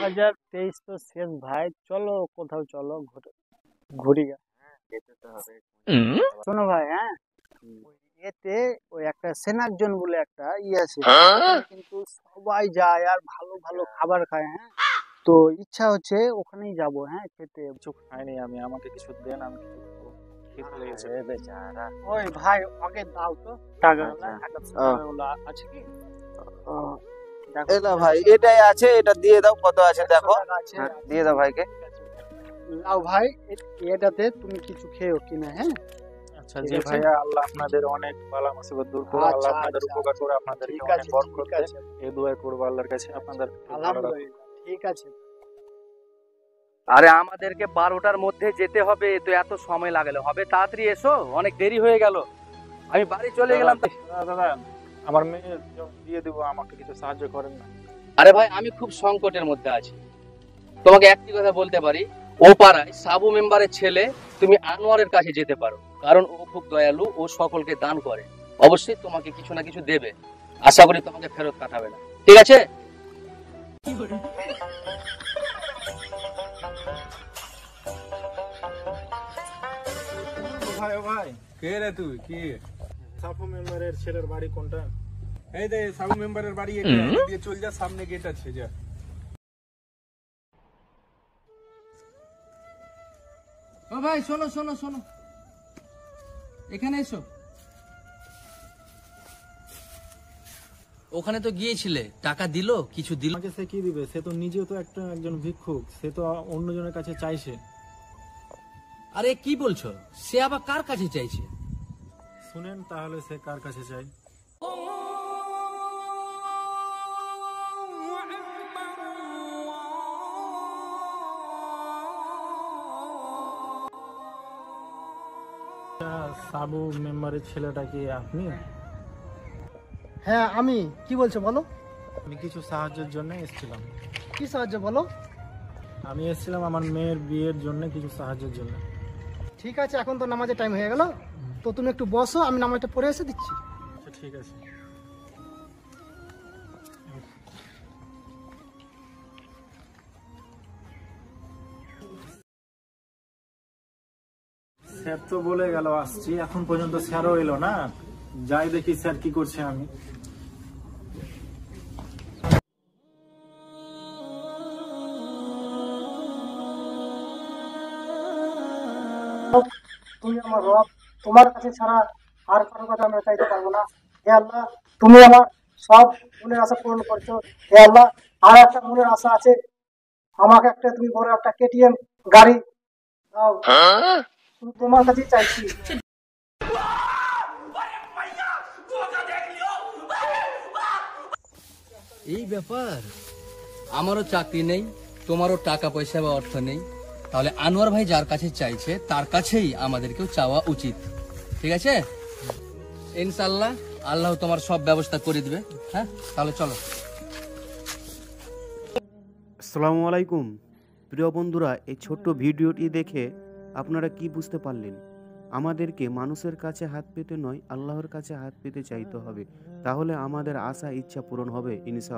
2023 তো শেষ ভাই, চলো কোথাও চলো ঘুরি গা। যেতে তো হবে। শোনো ভাই, হ্যাঁ ওই এতে ওই একটা সেনার্জন বলে একটা আছে, ওখানে কিন্তু সবাই যায় আর ভালো ভালো খাবার খায়। হ্যাঁ, তো ইচ্ছা হচ্ছে ওখানেই যাব, হ্যাঁ খেতে। কিছু খাইনি আমি, আমাকে কিছু দেন, আমি কিছু খাবো, খিদে লেগেছে। আরে বেচারা। ওই ভাই ওকে দাও তো টাকাগুলো, আচ্ছা। 1000 টাকাগুলো আছে কি? ও, দেখো এলা ভাই এটাই আছে, এটা দিয়ে দাও, কত আছে 100 দেখো। টাকা আছে। হ্যাঁ, দিয়ে দাও ভাইকে। ঠিক আছে, লাও ভাই, এটাতে তুমি কিছু খেয়েও কিনা। হ্যাঁ আচ্ছা ঠিক জি আছে। ভাইয়া, আল্লাহ আপনাদের অনেক বালা মুসিবত দূর করে, আল্লাহ আচ্ছা আপনাদের আচ্ছা উপকার করে, আচ্ছা, আপনাদেরকে ঠিক অনেক আছে বরকত ঠিক দেয়। আছে, এই দোয়া করবো আল্লাহর কাছে আপনাদের ভালো রাখুন। আলহামদুলিল্লাহ ঠিক আছে। আরে আমাদেরকে 12টার মধ্যে যেতে হবে, তো এত সময় লাগালে হবে? তাড়াতাড়ি এসো, অনেক দেরি হয়ে গেল। আমি বাড়ি চলে গেলাম। দাদা, আমার মেয়ে দিয়ে দিব, আমাকে কিছু সাহায্য করেন না? আরে ভাই, আমি খুব সংকটের মধ্যে আছি। তোমাকে একটি কথা বলতে পারি, ও পাড়ায় সাবু মেম্বারের ছেলে, তুমি আনোয়ারের কাছে যেতে পারো, কারণ ও খুব দয়ালু, ও সকলকে দান করে, অবশ্যই তোমাকে কিছু না কিছু দেবে। আশা করি তোমাকে ফেরত পাঠাবে না, ঠিক আছে? ও ভাই, কে রে তুই? কি সাফু মেম্বারের ছেলের বাড়ি কোনটা? এই দে সাবু মেম্বারের বাড়ি, এটা এদিক দিয়ে চল যা, সামনে গেট আছে, যা। ও ভাই, শোনো শোনো শোনো, এখানে এসো। ওখানে তো গিয়েছিলে, টাকা দিলো, কিছু দিল? আমাকে সে কি দিবে? সে তো নিজেও তো একজন ভিক্ষুক, সে তো অন্যজনের কাছে চাইছে। আরে কি বলছো? সে আবার কার কাছে চাইছে? শুনেন তাহলে সে কার কাছে চাই। সাবু মেম্বারের ছেলেটা কি আপনি? হ্যাঁ আমি, কি বলছো বলো? আমি কিছু সাহায্যের জন্য এসেছিলাম। কি সাহায্য বলো? আমি এসেছিলাম আমার মেয়ের বিয়ের জন্য, কিছু সাহায্যের জন্য। ঠিক আছে, এখন তো নামাজের টাইম হয়ে গেল, তো তুমি একটু বসো, আমি নামাজটা পড়ে এসে দিচ্ছি। আচ্ছা ঠিক আছে। স্যার তো বলে গেল আসছি, এখন পর্যন্ত স্যারও এলো না। যাই দেখি স্যার কি করছে। আমি তুমি আমার রব, তোমার কাছে ছাড়া আর কারোর কথা আমরা চাইতে পারবো না। হে আল্লাহ, তুমি আমার সব মনের আশা পূরণ করছো। হে আল্লাহ, আর একটা মনের আশা আছে, আমাকে একটা তুমি বড় একটা কেটিএম গাড়ি দাও, শুধু তোমার কাছেই চাইছি। এই ব্যাপার, আমারও চাকরি নেই, তোমারও টাকা পয়সা বা অর্থ নেই, তাহলে আনোয়ার ভাই যার কাছে চাইছে তার কাছেই আমাদেরকেও চাওয়া উচিত, ঠিক আছে? ইনশাআল্লাহ আল্লাহ তোমার সব ব্যবস্থা করে দিবে। হ্যাঁ, তাহলে চলো। আসসালামু আলাইকুম প্রিয় বন্ধুরা, এই ছোট্ট ভিডিওটি দেখে আপনারা কি বুঝতে পারলেন? আমাদেরকে মানুষের কাছে হাত পেতে নয়, আল্লাহর কাছে হাত পেতে চাইতে হবে, তাহলে আমাদের আশা ইচ্ছা পূরণ হবে ইনশাআল্লাহ।